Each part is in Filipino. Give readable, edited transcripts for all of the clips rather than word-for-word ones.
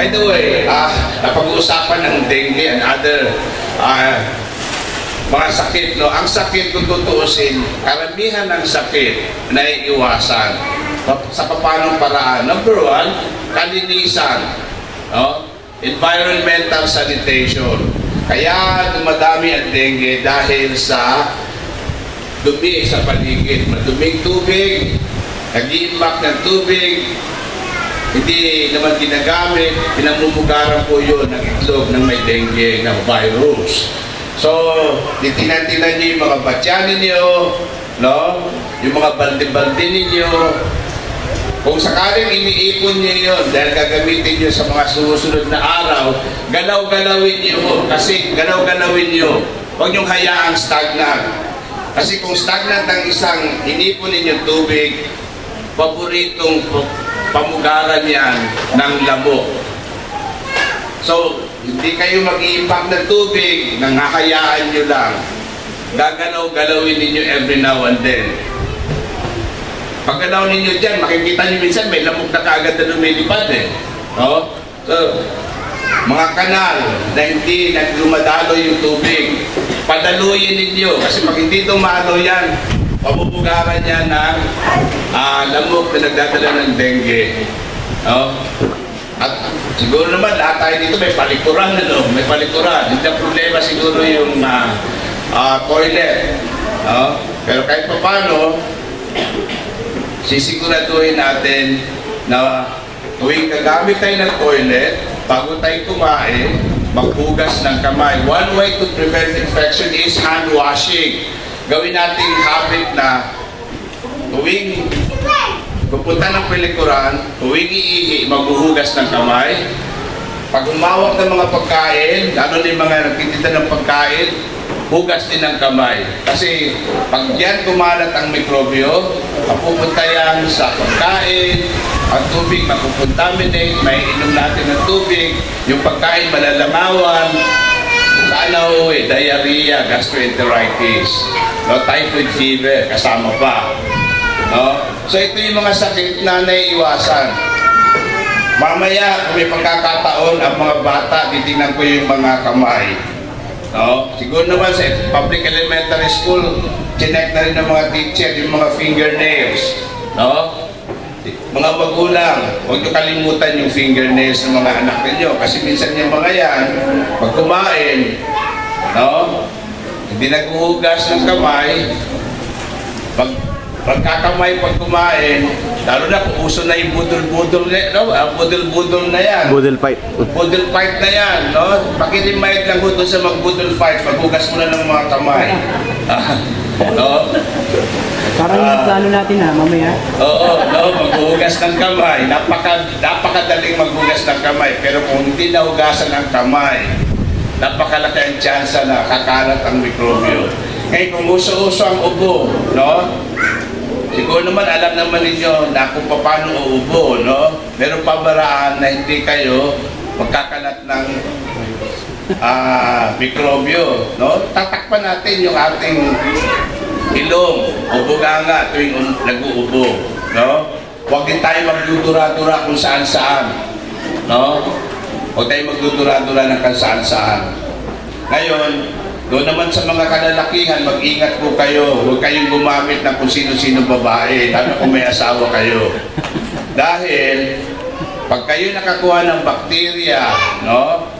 By the way, napag-uusapan ng dengue and other mga sakit, no? Ang sakit kung tutuusin, karamihan ng sakit na iiwasan. Sa papanong paraan? Number one, kalinisan, no? Environmental sanitation. Kaya dumadami ang dengue dahil sa dumi sa paligid. Maduming tubig, nag-iimpact ng tubig, hindi naman ginagamit, pinamumugaran po yun ng itlog ng may dengue na virus. So, titingnan-tingnan niyo yung mga batya ninyo, no? Yung mga balde-balde ninyo. Kung sakaling iniipon niyo yun, dahil gagamitin niyo sa mga susunod na araw, galaw-galawin niyo. Kasi galaw-galawin niyo. Huwag niyong hayaang stagnant. Kasi kung stagnant ang isang inipon ninyong tubig, paboritong pamugaran yan ng lamok. So, hindi kayo mag-i-impact ng tubig, nangahayaan nyo lang. Gagalaw-galawin ninyo every now and then. Pagkalaw ninyo dyan, makikita nyo minsan may lamok na kaagad na lumilipad eh. No? So, mga kanal na hindi nagdumadalo yung tubig, padaluyin ninyo. Kasi pag hindi dumalo yan, pabubugaran niya ng lamok na nagdadala ng dengue. No? At siguro naman lahat tayo dito may palikuran, ano? May palikuran. Hindi ang problema siguro yung toilet. No? Pero kahit pa paano, sisiguraduhin natin na tuwing gagamit tayo ng toilet, bago tayo kumain, maghugas ng kamay. One way to prevent infection is hand washing. Gawin nating habit na tuwing pupunta ng pelikuran, tuwing iihi, maghuhugas ng kamay. Pag umawak ng mga pagkain, lalo na yung mga nagtitinda ng pagkain, hugas din ng kamay. Kasi pag yan kumalat ang mikrobyo, mapupunta yan sa pagkain, ang tubig makukontaminate, may inom natin ng tubig, yung pagkain malalangawan, sana uwi, diarrhea, gastroenteritis, no, typhoid fever, kasama pa. No? So ito yung mga sakit na naiiwasan. Mamaya, kung may pagkakataon, ang mga bata, titingnan ko yung mga kamay. No? Siguro naman sa public elementary school, chinek na rin ng mga teacher yung mga fingernails. No? Mga magulang, huwag nyo kalimutan yung fingernails ng mga anak ninyo. Kasi minsan yung mga yan, pag kumain, no? Hindi naghuhugas ng kamay, pagkakamay pag kumain, lalo na kung uso na yung budol-budol na, no? Budol-budol na yan. Budol fight. Budol fight na yan, no? Pakilimayad lang doon sa mag-budol fight, paghugas mo na ng mga kamay. No? Parang yung plano natin ha, mamaya. Oo, no? Maghugas ng kamay. Napakadaling maghugas ng kamay. Pero kung hindi nahugasan ang kamay, napakalaki ang tsansa na kakalat ang mikrobyo. Ngayon, kung uso-uso ang ubo, no? Siguro naman alam naman ninyo na kung paano uubo, no? Meron pamaraan na hindi kayo magkakalat ng mikrobyo, no? Tatakpan natin yung ating ilong o buganga tuwing nag-uubo, no? Huwag din tayo magdudura-dura kung saan-saan, no? Huwag tayo magdudura-dura ng kung saan-saan. Ngayon, doon naman sa mga kalalakihan, mag-ingat po kayo. Huwag kayong gumamit ng kung sino-sino babae, lalo kung may asawa kayo. Dahil, pag kayo nakakuha ng bakterya, no?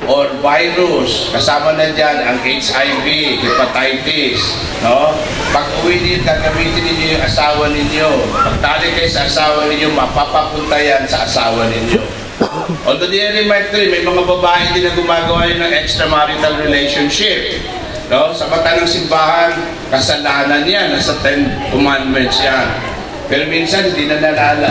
Or virus, kasama na dyan ang HIV, hepatitis, no? Pag uwi niyo, gagamitin ninyo yung asawa ninyo. Pagtali kayo sa asawa ninyo, mapapapunta yan sa asawa ninyo. Although the elementary, may mga babae din na gumagawa yun ng extramarital relationship. No? Sa mata ng simbahan, kasalanan yan. Nasa 10 commandments yan. Pero minsan, hindi na nalala.